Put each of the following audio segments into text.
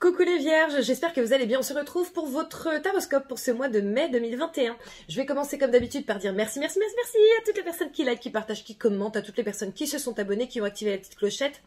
Coucou les vierges, j'espère que vous allez bien. On se retrouve pour votre taroscope pour ce mois de mai 2021. Je vais commencer comme d'habitude par dire merci à toutes les personnes qui like, qui partagent, qui commentent, à toutes les personnes qui se sont abonnées, qui ont activé la petite clochette.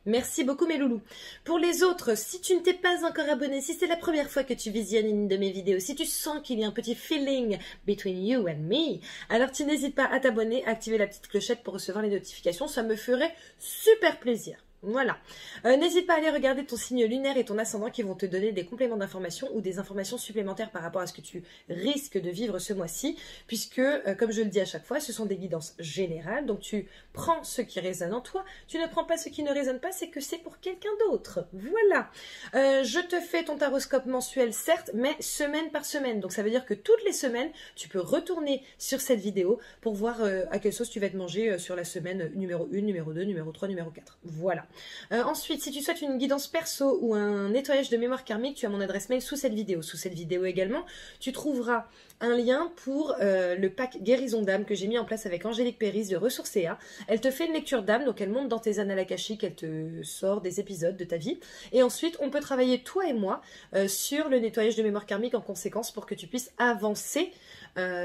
Merci beaucoup mes loulous. Pour les autres, si tu ne t'es pas encore abonné, si c'est la première fois que tu visionnes une de mes vidéos, si tu sens qu'il y a un petit feeling between you and me, alors tu n'hésites pas à t'abonner, à activer la petite clochette pour recevoir les notifications, ça me ferait super plaisir. Voilà. N'hésite pas à aller regarder ton signe lunaire et ton ascendant qui vont te donner des compléments d'informations ou des informations supplémentaires par rapport à ce que tu risques de vivre ce mois-ci, puisque, comme je le dis à chaque fois, ce sont des guidances générales, donc tu prends ce qui résonne en toi, tu ne prends pas ce qui ne résonne pas, c'est que c'est pour quelqu'un d'autre. Voilà. Je te fais ton taroscope mensuel, certes, mais semaine par semaine, donc ça veut dire que toutes les semaines, tu peux retourner sur cette vidéo pour voir à quelle sauce tu vas te manger sur la semaine numéro 1, numéro 2, numéro 3, numéro 4. Voilà. Ensuite, si tu souhaites une guidance perso ou un nettoyage de mémoire karmique, tu as mon adresse mail sous cette vidéo. Sous cette vidéo également, tu trouveras un lien pour le pack guérison d'âme que j'ai mis en place avec Angélique Péris de Ressourcea. Elle te fait une lecture d'âme, donc elle monte dans tes annales akashiques, elle te sort des épisodes de ta vie. Et ensuite, on peut travailler, toi et moi, sur le nettoyage de mémoire karmique en conséquence pour que tu puisses avancer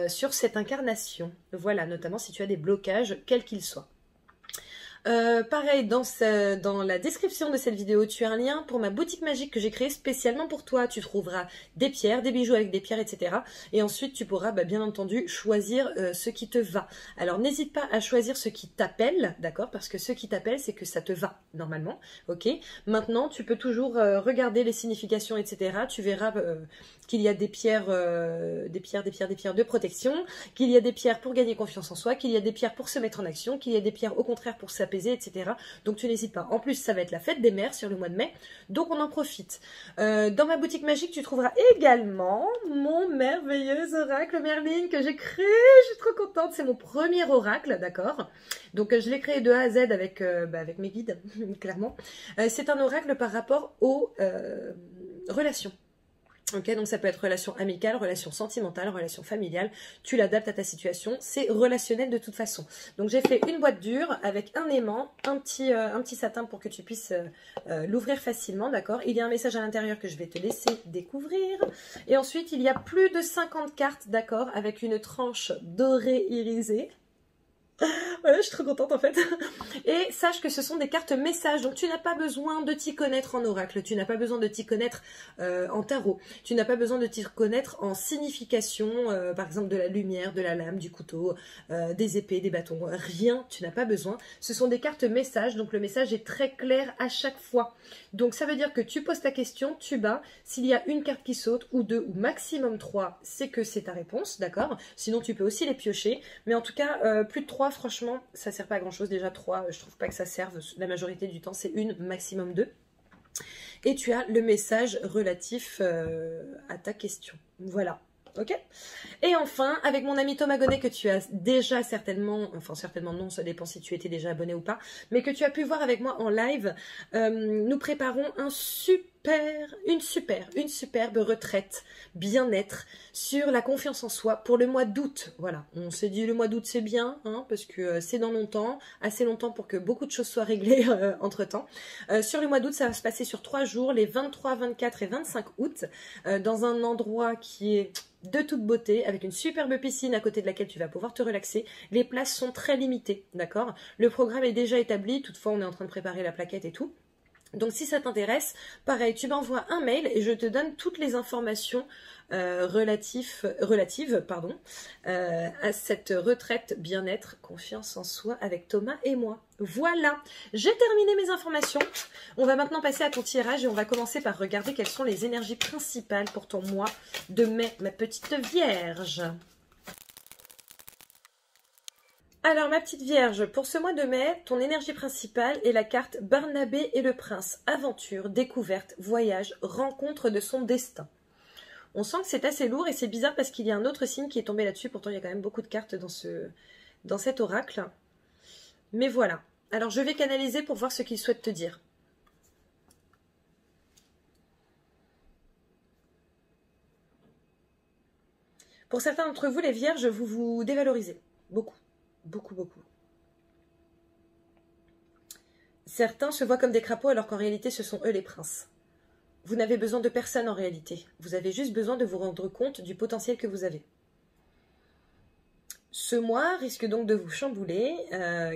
sur cette incarnation. Voilà, notamment si tu as des blocages, quels qu'ils soient. Pareil, dans la description de cette vidéo, tu as un lien pour ma boutique magique que j'ai créée spécialement pour toi. Tu trouveras des pierres, des bijoux avec des pierres, etc. Et ensuite, tu pourras bien entendu choisir ce qui te va. Alors, n'hésite pas à choisir ce qui t'appelle, d'accord? Parce que ce qui t'appelle, c'est que ça te va, normalement. Ok? Maintenant, tu peux toujours regarder les significations, etc. Tu verras qu'il y a des pierres de protection, qu'il y a des pierres pour gagner confiance en soi, qu'il y a des pierres pour se mettre en action, qu'il y a des pierres au contraire pour s'apaiser, etc. Donc tu n'hésites pas. En plus, ça va être la fête des mères sur le mois de mai, donc on en profite. Dans ma boutique magique, tu trouveras également mon merveilleux oracle Merlin que j'ai créé. Je suis trop contente, c'est mon premier oracle, d'accord? Donc je l'ai créé de A à Z avec mes guides, clairement. C'est un oracle par rapport aux relations. Ok, donc ça peut être relation amicale, relation sentimentale, relation familiale, tu l'adaptes à ta situation, c'est relationnel de toute façon. Donc j'ai fait une boîte dure avec un aimant, un petit satin pour que tu puisses l'ouvrir facilement, d'accord? Il y a un message à l'intérieur que je vais te laisser découvrir. Et ensuite, il y a plus de 50 cartes, d'accord, avec une tranche dorée irisée. Voilà, je suis trop contente en fait. Et sache que ce sont des cartes messages, donc tu n'as pas besoin de t'y connaître en oracle, tu n'as pas besoin de t'y connaître en tarot, tu n'as pas besoin de t'y connaître en signification, par exemple de la lumière, de la lame, du couteau, des épées, des bâtons, rien, tu n'as pas besoin. Ce sont des cartes messages, donc le message est très clair à chaque fois. Donc ça veut dire que tu poses ta question, tu bats, s'il y a une carte qui saute, ou deux, ou maximum 3, c'est que c'est ta réponse, d'accord? Sinon tu peux aussi les piocher, mais en tout cas, plus de 3, franchement, ça sert pas à grand chose. Déjà 3, je trouve pas que ça serve. La majorité du temps, c'est une, maximum 2. Et tu as le message relatif à ta question. Voilà. Ok? Et enfin, avec mon ami Thomas Gonnet que tu as déjà certainement, enfin certainement non, ça dépend si tu étais déjà abonné ou pas, mais que tu as pu voir avec moi en live, nous préparons une superbe retraite bien-être sur la confiance en soi pour le mois d'août. Voilà, on s'est dit le mois d'août c'est bien, hein, parce que c'est dans longtemps, assez longtemps pour que beaucoup de choses soient réglées entre-temps. Sur le mois d'août, ça va se passer sur 3 jours, les 23, 24 et 25 août, dans un endroit qui est de toute beauté, avec une superbe piscine à côté de laquelle tu vas pouvoir te relaxer. Les places sont très limitées, d'accord? Le programme est déjà établi, toutefois on est en train de préparer la plaquette et tout. Donc si ça t'intéresse, pareil, tu m'envoies un mail et je te donne toutes les informations relatives à cette retraite bien-être, confiance en soi avec Thomas et moi. Voilà, j'ai terminé mes informations. On va maintenant passer à ton tirage et on va commencer par regarder quelles sont les énergies principales pour ton mois de mai, ma petite Vierge. Alors ma petite Vierge, pour ce mois de mai, ton énergie principale est la carte Barnabé et le Prince. Aventure, découverte, voyage, rencontre de son destin. On sent que c'est assez lourd et c'est bizarre parce qu'il y a un autre signe qui est tombé là-dessus. Pourtant il y a quand même beaucoup de cartes dans cet oracle. Mais voilà. Alors je vais canaliser pour voir ce qu'il souhaite te dire. Pour certains d'entre vous, les Vierges, vous vous dévalorisez. Beaucoup. Beaucoup, beaucoup. Certains se voient comme des crapauds alors qu'en réalité ce sont eux les princes. Vous n'avez besoin de personne en réalité. Vous avez juste besoin de vous rendre compte du potentiel que vous avez. Ce mois risque donc de vous chambouler,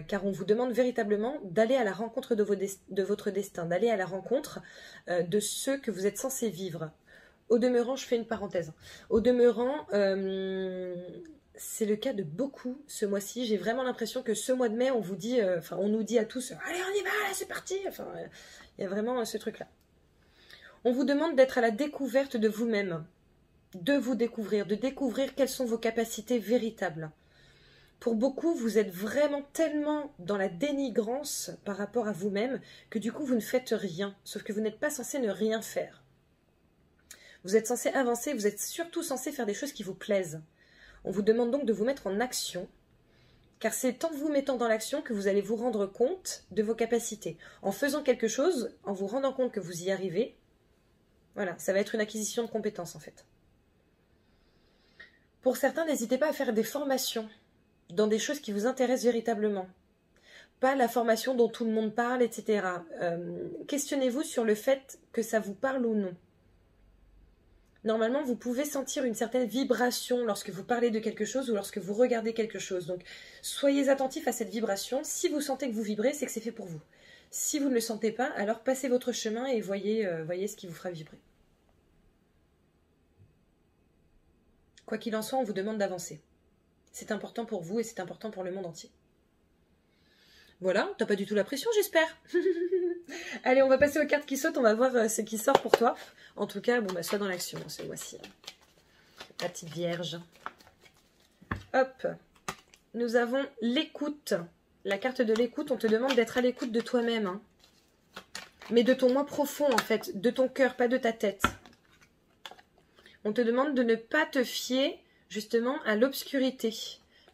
car on vous demande véritablement d'aller à la rencontre de votre destin, d'aller à la rencontre de ceux que vous êtes censés vivre. Au demeurant, je fais une parenthèse. Au demeurant, c'est le cas de beaucoup ce mois-ci. J'ai vraiment l'impression que ce mois de mai, on vous dit, on nous dit à tous, allez, on y va, là, c'est parti. Il y a vraiment ce truc-là. On vous demande d'être à la découverte de vous-même, de vous découvrir, de découvrir quelles sont vos capacités véritables. Pour beaucoup, vous êtes vraiment tellement dans la dénigrance par rapport à vous-même que du coup, vous ne faites rien. Sauf que vous n'êtes pas censé ne rien faire. Vous êtes censé avancer, vous êtes surtout censé faire des choses qui vous plaisent. On vous demande donc de vous mettre en action, car c'est en vous mettant dans l'action que vous allez vous rendre compte de vos capacités. En faisant quelque chose, en vous rendant compte que vous y arrivez, voilà, ça va être une acquisition de compétences en fait. Pour certains, n'hésitez pas à faire des formations dans des choses qui vous intéressent véritablement. Pas la formation dont tout le monde parle, etc. Questionnez-vous sur le fait que ça vous parle ou non. Normalement, vous pouvez sentir une certaine vibration lorsque vous parlez de quelque chose ou lorsque vous regardez quelque chose. Donc, soyez attentifs à cette vibration. Si vous sentez que vous vibrez, c'est que c'est fait pour vous. Si vous ne le sentez pas, alors passez votre chemin et voyez ce qui vous fera vibrer. Quoi qu'il en soit, on vous demande d'avancer. C'est important pour vous et c'est important pour le monde entier. Voilà, t'as pas du tout la pression, j'espère. Allez, on va passer aux cartes qui sautent, on va voir ce qui sort pour toi. En tout cas, bon, bah, sois dans l'action, ce mois-ci. La petite vierge. Hop. Nous avons l'écoute. La carte de l'écoute, on te demande d'être à l'écoute de toi-même. Hein. Mais de ton moi profond, en fait. De ton cœur, pas de ta tête. On te demande de ne pas te fier, justement, à l'obscurité.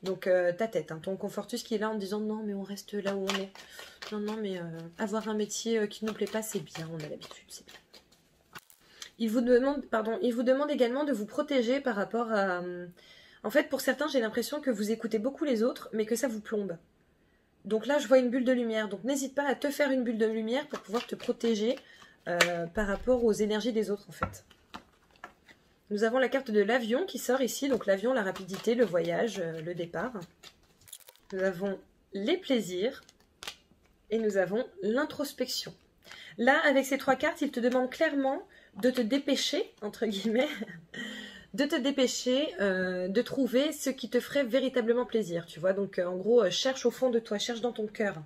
Donc, ta tête, hein, ton confortus qui est là en disant « Non, mais on reste là où on est. Non, non, mais avoir un métier qui ne nous plaît pas, c'est bien, on a l'habitude, c'est bien. » Il vous demande également de vous protéger par rapport à... En fait, pour certains, j'ai l'impression que vous écoutez beaucoup les autres, mais que ça vous plombe. Donc là, je vois une bulle de lumière. Donc, n'hésite pas à te faire une bulle de lumière pour pouvoir te protéger par rapport aux énergies des autres, en fait. Nous avons la carte de l'avion qui sort ici. Donc, l'avion, la rapidité, le voyage, le départ. Nous avons les plaisirs. Et nous avons l'introspection. Là, avec ces trois cartes, il te demande clairement de te dépêcher, entre guillemets, de te dépêcher de trouver ce qui te ferait véritablement plaisir. Tu vois, donc en gros, cherche au fond de toi, cherche dans ton cœur.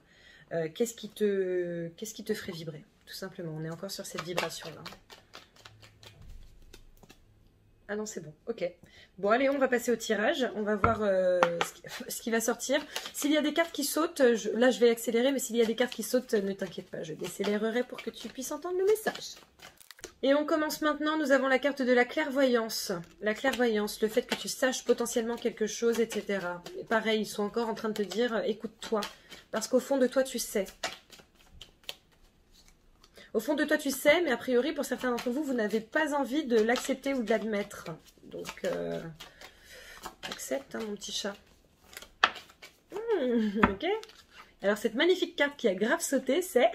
Qu'est-ce qui te ferait vibrer, tout simplement. On est encore sur cette vibration-là. Ah non, c'est bon, ok. Bon, allez, on va passer au tirage. On va voir ce qui va sortir. S'il y a des cartes qui sautent, là, je vais accélérer, mais s'il y a des cartes qui sautent, ne t'inquiète pas, je décélérerai pour que tu puisses entendre le message. Et on commence maintenant. Nous avons la carte de la clairvoyance. La clairvoyance, le fait que tu saches potentiellement quelque chose, etc. Et pareil, ils sont encore en train de te dire, écoute-toi. Parce qu'au fond de toi, tu sais. Au fond de toi, tu sais, mais a priori, pour certains d'entre vous, vous n'avez pas envie de l'accepter ou de l'admettre. Donc, accepte, hein, mon petit chat. Ok. Alors, cette magnifique carte qui a grave sauté, c'est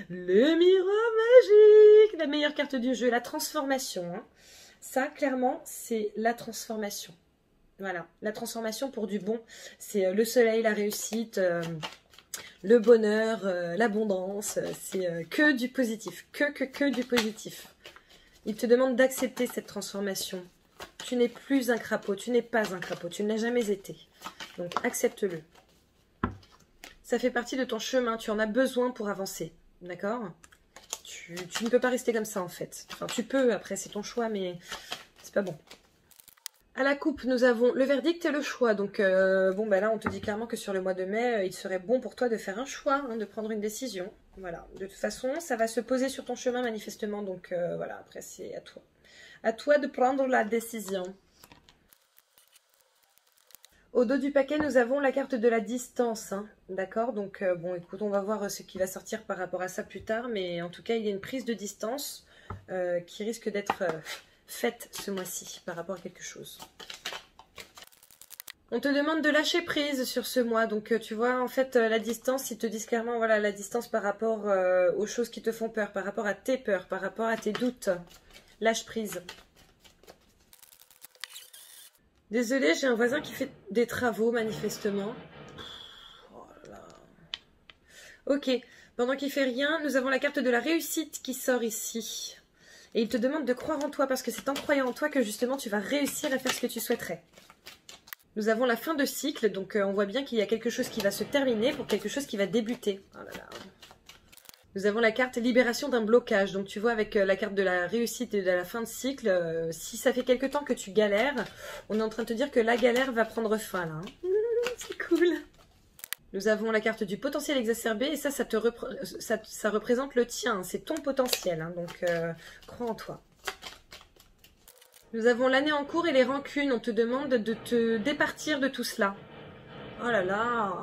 le miroir magique. La meilleure carte du jeu, la transformation. Hein. Ça, clairement, c'est la transformation. Voilà, la transformation pour du bon. C'est le soleil, la réussite... le bonheur, l'abondance, c'est que du positif, que du positif. Il te demande d'accepter cette transformation. Tu n'es plus un crapaud, tu n'es pas un crapaud, tu ne l'as jamais été. Donc accepte-le. Ça fait partie de ton chemin, tu en as besoin pour avancer, d'accord ? Tu ne peux pas rester comme ça en fait. Enfin tu peux, après c'est ton choix, mais c'est pas bon. À la coupe, nous avons le verdict et le choix. Donc, bon, bah là, on te dit clairement que sur le mois de mai, il serait bon pour toi de faire un choix, hein, de prendre une décision. Voilà. De toute façon, ça va se poser sur ton chemin, manifestement. Donc, voilà, après, c'est à toi. À toi de prendre la décision. Au dos du paquet, nous avons la carte de la distance. Hein, d'accord ? Donc, bon, écoute, on va voir ce qui va sortir par rapport à ça plus tard. Mais en tout cas, il y a une prise de distance qui risque d'être... faite ce mois-ci par rapport à quelque chose. On te demande de lâcher prise sur ce mois. Donc, tu vois, en fait, la distance, ils te disent clairement, voilà, la distance par rapport aux choses qui te font peur, par rapport à tes peurs, par rapport à tes doutes. Lâche prise. Désolée, j'ai un voisin qui fait des travaux, manifestement. Oh là là. Ok, pendant qu'il fait rien, nous avons la carte de la réussite qui sort ici. Et il te demande de croire en toi, parce que c'est en croyant en toi que justement tu vas réussir à faire ce que tu souhaiterais. Nous avons la fin de cycle, donc on voit bien qu'il y a quelque chose qui va se terminer pour quelque chose qui va débuter. Oh là là. Nous avons la carte libération d'un blocage. Donc tu vois avec la carte de la réussite et de la fin de cycle, si ça fait quelque temps que tu galères, on est en train de te dire que la galère va prendre fin là. C'est cool. Nous avons la carte du potentiel exacerbé et ça représente le tien. C'est ton potentiel, hein, donc crois en toi. Nous avons l'année en cours et les rancunes. On te demande de te départir de tout cela. Oh là là.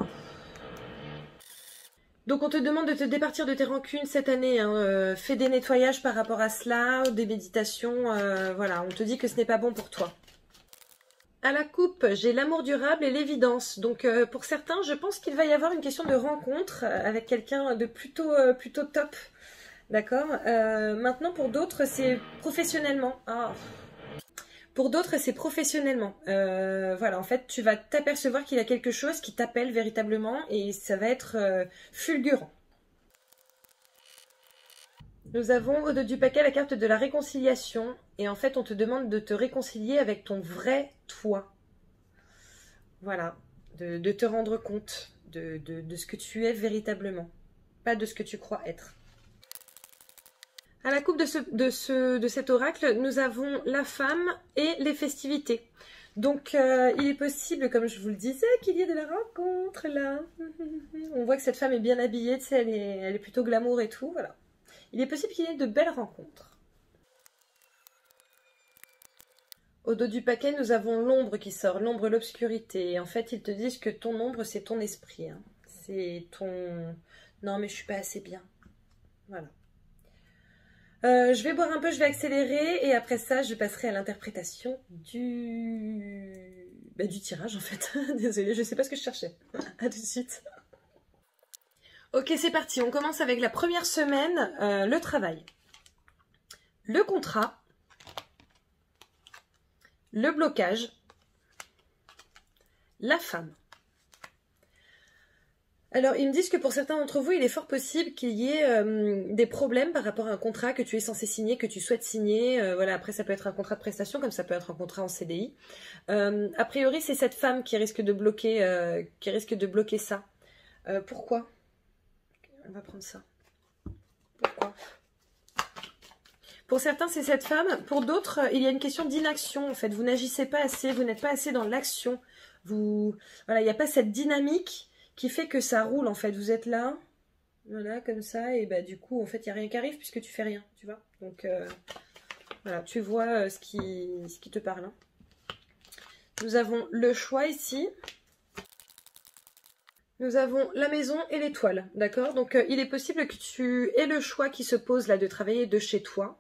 Donc on te demande de te départir de tes rancunes cette année. Hein. Fais des nettoyages par rapport à cela, des méditations. Voilà, on te dit que ce n'est pas bon pour toi. À la coupe, j'ai l'amour durable et l'évidence. Donc pour certains, je pense qu'il va y avoir une question de rencontre avec quelqu'un de plutôt top. D'accord. Maintenant, pour d'autres, c'est professionnellement. Ah. Pour d'autres, c'est professionnellement. Voilà, en fait, tu vas t'apercevoir qu'il y a quelque chose qui t'appelle véritablement et ça va être fulgurant. Nous avons au dos du paquet la carte de la réconciliation. Et en fait, on te demande de te réconcilier avec ton vrai toi. Voilà, de te rendre compte de ce que tu es véritablement. Pas de ce que tu crois être. À la coupe de cet oracle, nous avons la femme et les festivités. Donc, il est possible, comme je vous le disais, qu'il y ait de la rencontre là. On voit que cette femme est bien habillée, tu sais, elle est plutôt glamour et tout, voilà. Il est possible qu'il y ait de belles rencontres. Au dos du paquet, nous avons l'ombre qui sort, l'ombre, l'obscurité. Et en fait, ils te disent que ton ombre, c'est ton esprit. Hein. C'est ton... Non, mais je suis pas assez bien. Voilà. Je vais boire un peu, je vais accélérer et après ça, je passerai à l'interprétation du tirage en fait. Désolée, je sais pas ce que je cherchais. À tout de suite. Ok, c'est parti. On commence avec la première semaine, le travail, le contrat, le blocage, la femme. Alors, ils me disent que pour certains d'entre vous, il est fort possible qu'il y ait des problèmes par rapport à un contrat que tu es censé signer, que tu souhaites signer. Voilà, après, ça peut être un contrat de prestation, comme ça peut être un contrat en CDI. A priori, c'est cette femme qui risque de bloquer, ça. Pourquoi? On va prendre ça. Pourquoi? Pour certains, c'est cette femme. Pour d'autres, il y a une question d'inaction, en fait. Vous n'agissez pas assez, vous n'êtes pas assez dans l'action. Voilà, il n'y a pas cette dynamique qui fait que ça roule en fait, vous êtes là, voilà, comme ça, et bah du coup, en fait, il n'y a rien qui arrive puisque tu fais rien, tu vois. Donc, voilà, tu vois ce qui te parle. Hein. Nous avons le choix ici. Nous avons la maison et l'étoile, d'accord. Donc, il est possible que tu aies le choix qui se pose là de travailler de chez toi.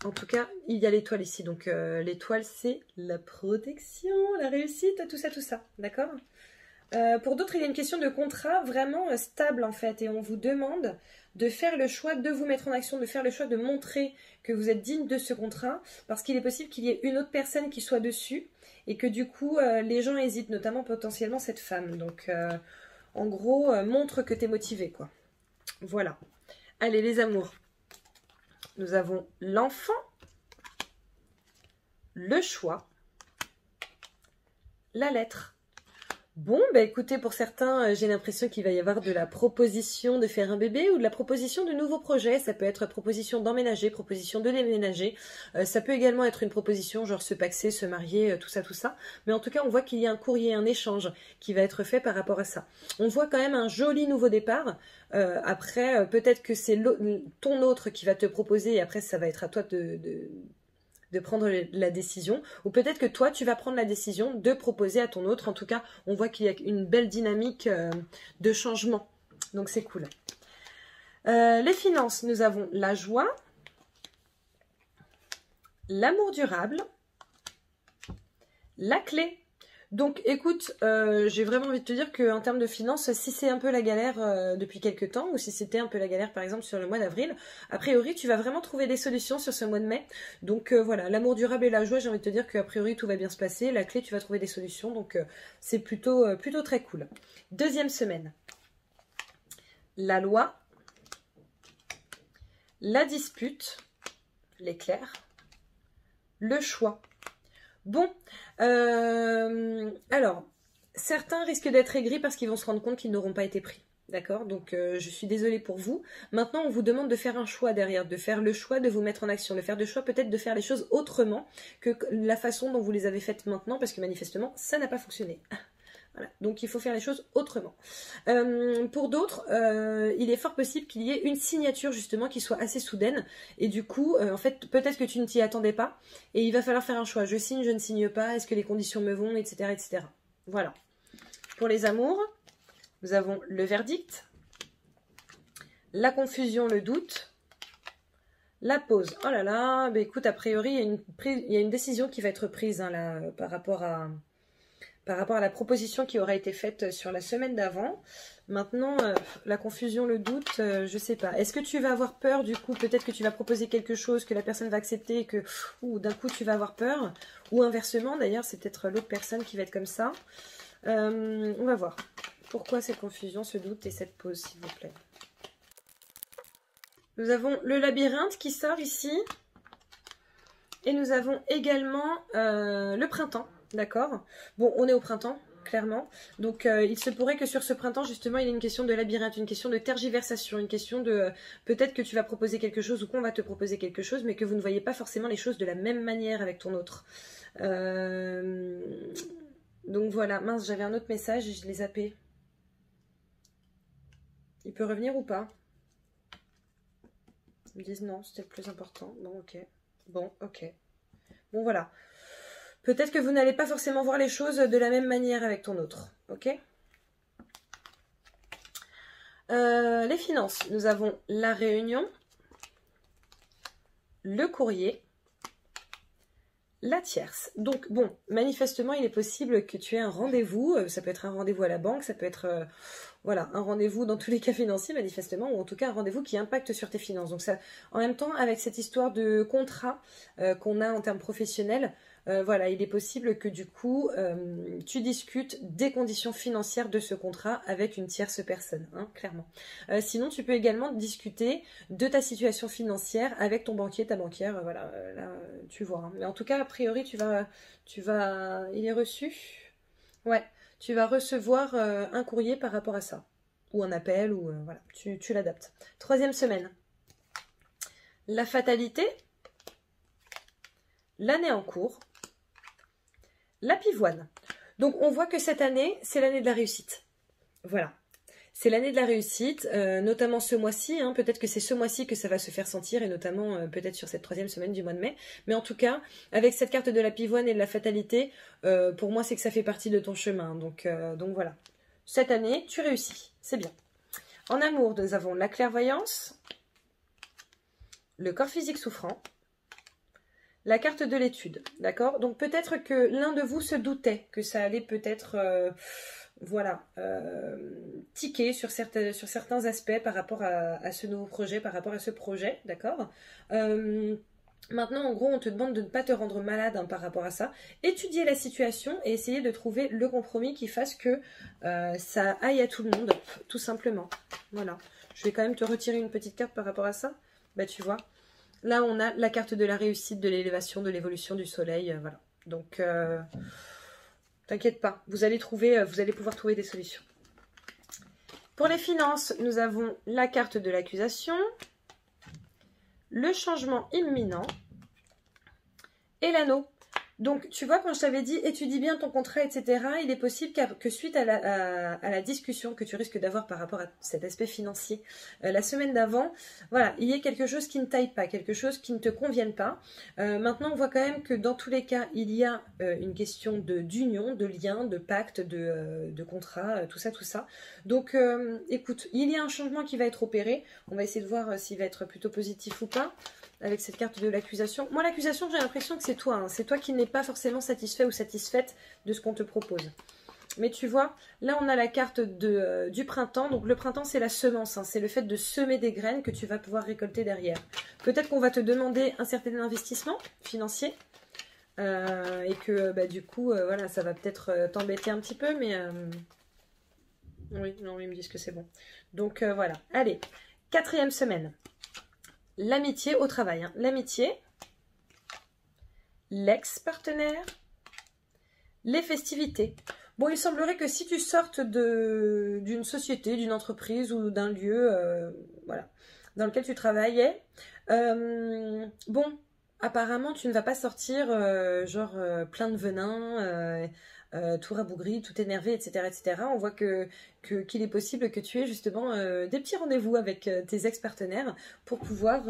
En tout cas, il y a l'étoile ici. Donc, l'étoile, c'est la protection, la réussite, tout ça, d'accord. Pour d'autres, il y a une question de contrat vraiment stable, en fait. Et on vous demande de faire le choix de vous mettre en action, de faire le choix de montrer que vous êtes digne de ce contrat. Parce qu'il est possible qu'il y ait une autre personne qui soit dessus. Et que du coup, les gens hésitent, notamment potentiellement cette femme. Donc, en gros, montre que tu es motivé, quoi. Voilà. Allez, les amours. Nous avons l'enfant, le choix, la lettre. Bon, bah écoutez, pour certains, j'ai l'impression qu'il va y avoir de la proposition de faire un bébé ou de la proposition de nouveaux projets. Ça peut être proposition d'emménager, proposition de déménager. Ça peut également être une proposition, genre se paxer, se marier, tout ça. Mais en tout cas, on voit qu'il y a un courrier, un échange qui va être fait par rapport à ça. On voit quand même un joli nouveau départ. Après, peut-être que c'est ton autre qui va te proposer et après, ça va être à toi de prendre la décision, ou peut-être que toi, tu vas prendre la décision de proposer à ton autre. En tout cas, on voit qu'il y a une belle dynamique de changement. Donc, c'est cool. Les finances, nous avons la joie, l'amour durable, La clé. Donc écoute, j'ai vraiment envie de te dire qu'en termes de finances, si c'est un peu la galère depuis quelques temps, ou si c'était un peu la galère par exemple sur le mois d'avril, a priori tu vas vraiment trouver des solutions sur ce mois de mai. Donc voilà, l'amour durable et la joie, j'ai envie de te dire qu'a priori tout va bien se passer. La clé, tu vas trouver des solutions, donc c'est plutôt très cool. Deuxième semaine. La loi, la dispute, l'éclair, le choix. Bon, alors, certains risquent d'être aigris parce qu'ils vont se rendre compte qu'ils n'auront pas été pris. D'accord? Donc, je suis désolée pour vous. Maintenant, on vous demande de faire un choix derrière, de faire le choix de vous mettre en action, de faire le choix peut-être de faire les choses autrement que la façon dont vous les avez faites maintenant, parce que manifestement, ça n'a pas fonctionné. Voilà. Donc il faut faire les choses autrement. Pour d'autres, il est fort possible qu'il y ait une signature justement qui soit assez soudaine. Et du coup, en fait, peut-être que tu ne t'y attendais pas. Et il va falloir faire un choix. Je signe, je ne signe pas. Est-ce que les conditions me vont, etc., etc. Voilà. Pour les amours, nous avons le verdict, la confusion, le doute, la pause. Oh là là, bah écoute, a priori, il y a une décision qui va être prise hein, là, par rapport à la proposition qui aura été faite sur la semaine d'avant. Maintenant, la confusion, le doute, je sais pas. Est-ce que tu vas avoir peur du coup? Peut-être que tu vas proposer quelque chose que la personne va accepter et que d'un coup tu vas avoir peur. Ou inversement, d'ailleurs, c'est peut-être l'autre personne qui va être comme ça. On va voir. Pourquoi cette confusion, ce doute et cette pause, s'il vous plaît? Nous avons le labyrinthe qui sort ici. Et nous avons également le printemps. D'accord. Bon, on est au printemps, clairement. Donc, il se pourrait que sur ce printemps, justement, il y ait une question de labyrinthe, une question de tergiversation, une question de... peut-être que tu vas proposer quelque chose ou qu'on va te proposer quelque chose, mais que vous ne voyez pas forcément les choses de la même manière avec ton autre. Donc, voilà. Mince, j'avais un autre message et je l'ai zappé. Il peut revenir ou pas? Ils me disent non, c'était le plus important. Bon, ok. Bon, ok. Bon, voilà. Peut-être que vous n'allez pas forcément voir les choses de la même manière avec ton autre. Ok? Les finances. Nous avons la réunion, le courrier, la tierce. Donc, bon, manifestement, il est possible que tu aies un rendez-vous. Ça peut être un rendez-vous à la banque, ça peut être voilà, un rendez-vous dans tous les cas financiers, manifestement, ou en tout cas un rendez-vous qui impacte sur tes finances. Donc, ça, en même temps, avec cette histoire de contrat qu'on a en termes professionnels, voilà, il est possible que du coup, tu discutes des conditions financières de ce contrat avec une tierce personne, hein, clairement. Sinon, tu peux également discuter de ta situation financière avec ton banquier, ta banquière, voilà, là, tu vois. Hein. Mais en tout cas, a priori, tu vas, il est reçu? Ouais, tu vas recevoir un courrier par rapport à ça. Ou un appel, ou voilà, tu l'adaptes. Troisième semaine. La fatalité, l'année en cours, la pivoine. Donc on voit que cette année, c'est l'année de la réussite. Voilà. C'est l'année de la réussite, notamment ce mois-ci. Hein, peut-être que c'est ce mois-ci que ça va se faire sentir, et notamment peut-être sur cette troisième semaine du mois de mai. Mais en tout cas, avec cette carte de la pivoine et de la fatalité, pour moi, c'est que ça fait partie de ton chemin. Donc voilà. Cette année, tu réussis. C'est bien. En amour, nous avons la clairvoyance, le corps physique souffrant, la carte de l'étude, d'accord? Donc peut-être que l'un de vous se doutait que ça allait peut-être, voilà, tiquer sur certains aspects par rapport à ce nouveau projet, par rapport à ce projet, d'accord? Maintenant, en gros, on te demande de ne pas te rendre malade hein, par rapport à ça. Étudier la situation et essayer de trouver le compromis qui fasse que ça aille à tout le monde, tout simplement. Voilà. Je vais quand même te retirer une petite carte par rapport à ça. Bah, tu vois. Là, on a la carte de la réussite, de l'élévation, de l'évolution du soleil. Voilà. Donc, t'inquiète pas. Vous allez pouvoir trouver des solutions. Pour les finances, nous avons la carte de l'accusation, le changement imminent et l'anneau. Donc, tu vois, quand je t'avais dit, étudie bien ton contrat, etc., il est possible que suite à la discussion que tu risques d'avoir par rapport à cet aspect financier, la semaine d'avant, voilà, il y ait quelque chose qui ne taille pas, quelque chose qui ne te convienne pas. Maintenant, on voit quand même que dans tous les cas, il y a une question d'union, de lien, de pacte, de contrat, tout ça, tout ça. Donc, écoute, il y a un changement qui va être opéré. On va essayer de voir s'il va être plutôt positif ou pas. avec cette carte de l'accusation. Moi, l'accusation, j'ai l'impression que c'est toi. Hein. C'est toi qui n'es pas forcément satisfait ou satisfaite de ce qu'on te propose. Mais tu vois, là, on a la carte du printemps. Donc, le printemps, c'est la semence. Hein. C'est le fait de semer des graines que tu vas pouvoir récolter derrière. Peut-être qu'on va te demander un certain investissement financier. Et que, bah, du coup, voilà, ça va peut-être t'embêter un petit peu. Mais, oui, non, ils me disent que c'est bon. Donc, voilà. Allez, 4e semaine. L'amitié au travail. Hein. L'amitié, l'ex-partenaire, les festivités. Bon, il semblerait que si tu sortes d'une société, d'une entreprise ou d'un lieu voilà, dans lequel tu travaillais, bon, apparemment, tu ne vas pas sortir genre plein de venin, tout rabougri, tout énervé, etc., etc. On voit qu'il est possible que tu aies justement des petits rendez-vous avec tes ex-partenaires pour pouvoir,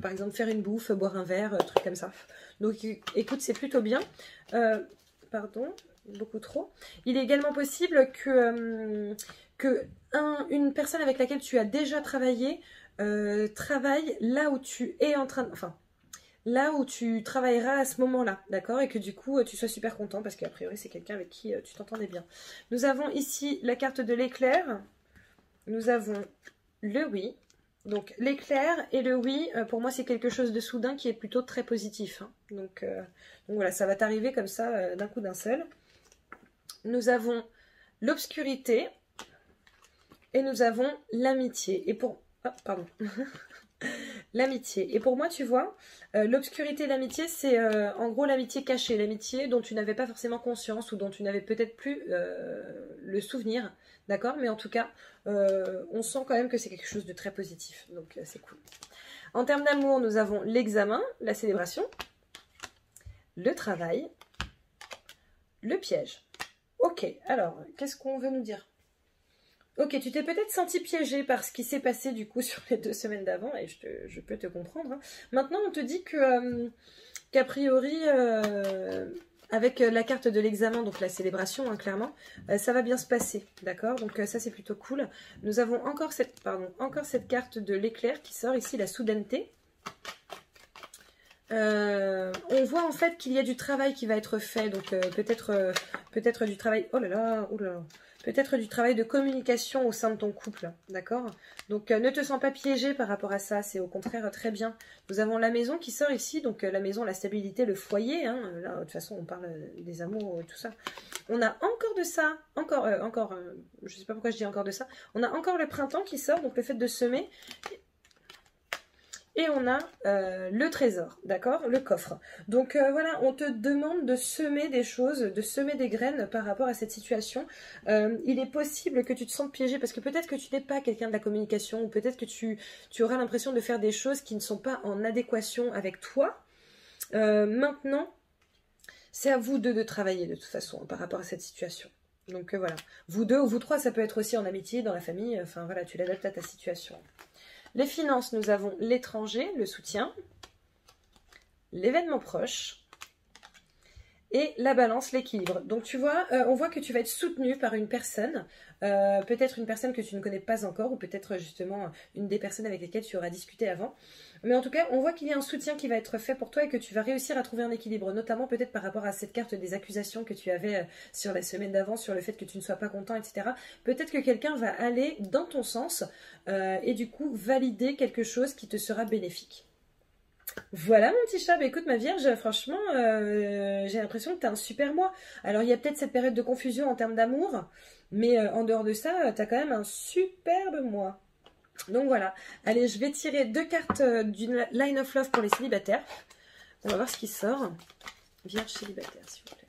par exemple, faire une bouffe, boire un verre, truc comme ça. Donc, écoute, c'est plutôt bien. Pardon, beaucoup trop. Il est également possible que une personne avec laquelle tu as déjà travaillé travaille là où tu es en train de... Enfin, là où tu travailleras à ce moment-là, d'accord? Et que du coup, tu sois super content parce qu'a priori, c'est quelqu'un avec qui tu t'entendais bien. Nous avons ici la carte de l'éclair. Nous avons le oui. Donc, l'éclair et le oui, pour moi, c'est quelque chose de soudain qui est plutôt très positif. Hein. Donc, voilà, ça va t'arriver comme ça, d'un coup d'un seul. Nous avons l'obscurité et nous avons l'amitié. Et pour... Oh, pardon. L'amitié. Et pour moi, tu vois, l'obscurité et l'amitié, c'est en gros l'amitié cachée, l'amitié dont tu n'avais pas forcément conscience ou dont tu n'avais peut-être plus le souvenir, d'accord? Mais en tout cas, on sent quand même que c'est quelque chose de très positif, donc c'est cool. En termes d'amour, nous avons l'examen, la célébration, le travail, le piège. Ok, alors, qu'est-ce qu'on veut nous dire? Ok, tu t'es peut-être senti piégé par ce qui s'est passé du coup sur les 2 semaines d'avant, et je peux te comprendre. Hein. Maintenant, on te dit que qu'a priori, avec la carte de l'examen, donc la célébration, hein, clairement, ça va bien se passer, d'accord? Donc ça, c'est plutôt cool. Nous avons encore cette carte de l'éclair qui sort ici, la soudaineté. On voit en fait qu'il y a du travail qui va être fait, donc peut-être du travail... Oh là là, oh là là. Peut-être du travail de communication au sein de ton couple, d'accord? Donc, ne te sens pas piégé par rapport à ça, c'est au contraire très bien. Nous avons la maison qui sort ici, donc la maison, la stabilité, le foyer, hein, là, de toute façon, on parle des amours, tout ça. On a encore de ça, je sais pas pourquoi je dis encore de ça, on a encore le printemps qui sort, donc le fait de semer... Et on a le trésor, d'accord? Le coffre. Donc voilà, on te demande de semer des choses, de semer des graines par rapport à cette situation. Il est possible que tu te sentes piégé parce que peut-être que tu n'es pas quelqu'un de la communication ou peut-être que tu auras l'impression de faire des choses qui ne sont pas en adéquation avec toi. Maintenant, c'est à vous deux de travailler de toute façon par rapport à cette situation. Donc voilà, vous deux ou vous trois, ça peut être aussi en amitié, dans la famille, enfin voilà, tu l'adaptes à ta situation. Les finances, nous avons l'étranger, le soutien, l'événement proche et la balance, l'équilibre. Donc tu vois, on voit que tu vas être soutenu par une personne, peut-être une personne que tu ne connais pas encore ou peut-être justement une des personnes avec lesquelles tu auras discuté avant. Mais en tout cas, on voit qu'il y a un soutien qui va être fait pour toi et que tu vas réussir à trouver un équilibre, notamment peut-être par rapport à cette carte des accusations que tu avais sur la semaine d'avant, sur le fait que tu ne sois pas content, etc. Peut-être que quelqu'un va aller dans ton sens et du coup valider quelque chose qui te sera bénéfique. Voilà mon petit chat, bah, écoute ma vierge, franchement j'ai l'impression que tu as un super mois. Alors il y a peut-être cette période de confusion en termes d'amour, mais en dehors de ça, tu as quand même un superbe mois. Donc voilà, allez, je vais tirer 2 cartes du Line of Love pour les célibataires. On va voir ce qui sort. Vierge célibataire, s'il vous plaît.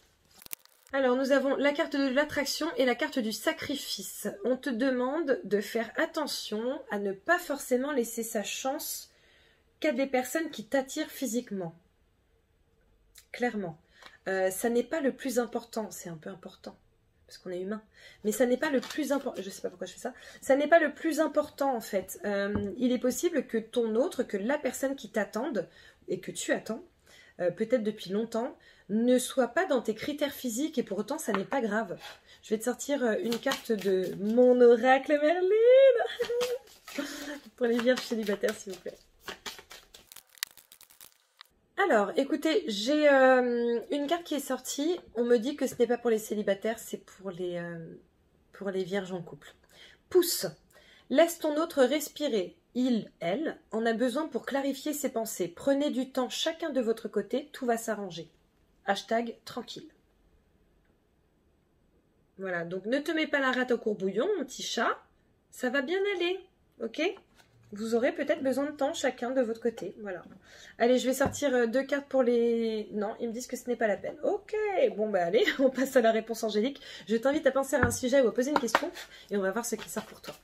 Alors, nous avons la carte de l'attraction et la carte du sacrifice. On te demande de faire attention à ne pas forcément laisser sa chance qu'à des personnes qui t'attirent physiquement. Clairement. Ça n'est pas le plus important, c'est un peu important. Parce qu'on est humain. Mais ça n'est pas le plus important. Je sais pas pourquoi je fais ça. Ça n'est pas le plus important en fait. Il est possible que ton autre, que la personne qui t'attende et que tu attends, peut-être depuis longtemps, ne soit pas dans tes critères physiques et pour autant ça n'est pas grave. Je vais te sortir une carte de mon oracle Merlin pour les vierges célibataires s'il vous plaît. Alors, écoutez, j'ai une carte qui est sortie. On me dit que ce n'est pas pour les célibataires, c'est pour les vierges en couple. Pousse. Laisse ton autre respirer. Il, elle, en a besoin pour clarifier ses pensées. Prenez du temps chacun de votre côté, tout va s'arranger. Hashtag tranquille. Voilà, donc ne te mets pas la rate au courbouillon, mon petit chat. Ça va bien aller, ok? Vous aurez peut-être besoin de temps chacun de votre côté, voilà. Allez, je vais sortir 2 cartes pour les... Non, ils me disent que ce n'est pas la peine. Ok, bon bah allez, on passe à la réponse angélique. Je t'invite à penser à un sujet ou à poser une question et on va voir ce qui sort pour toi.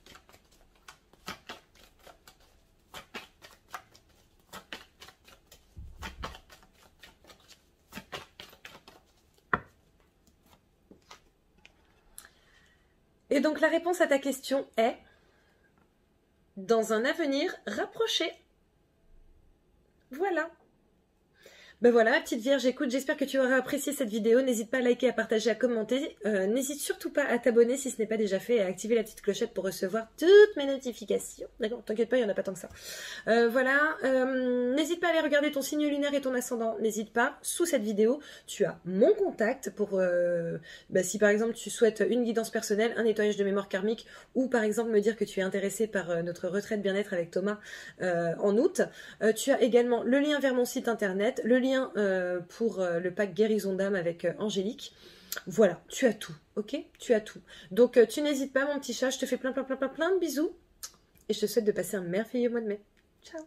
Et donc la réponse à ta question est dans un avenir rapproché. Voilà. Ben voilà, ma petite Vierge, écoute, j'espère que tu auras apprécié cette vidéo. N'hésite pas à liker, à partager, à commenter. N'hésite surtout pas à t'abonner si ce n'est pas déjà fait et à activer la petite clochette pour recevoir toutes mes notifications. D'accord, t'inquiète pas, il n'y en a pas tant que ça. Voilà, n'hésite pas à aller regarder ton signe lunaire et ton ascendant. N'hésite pas, sous cette vidéo, tu as mon contact pour... si par exemple tu souhaites une guidance personnelle, un nettoyage de mémoire karmique ou par exemple me dire que tu es intéressé par notre retraite bien-être avec Thomas en août. Tu as également le lien vers mon site internet, le lien pour le pack guérison d'âme avec Angélique. Voilà, tu as tout, ok? Tu as tout. Donc tu n'hésites pas mon petit chat, je te fais plein de bisous et je te souhaite de passer un merveilleux mois de mai. Ciao!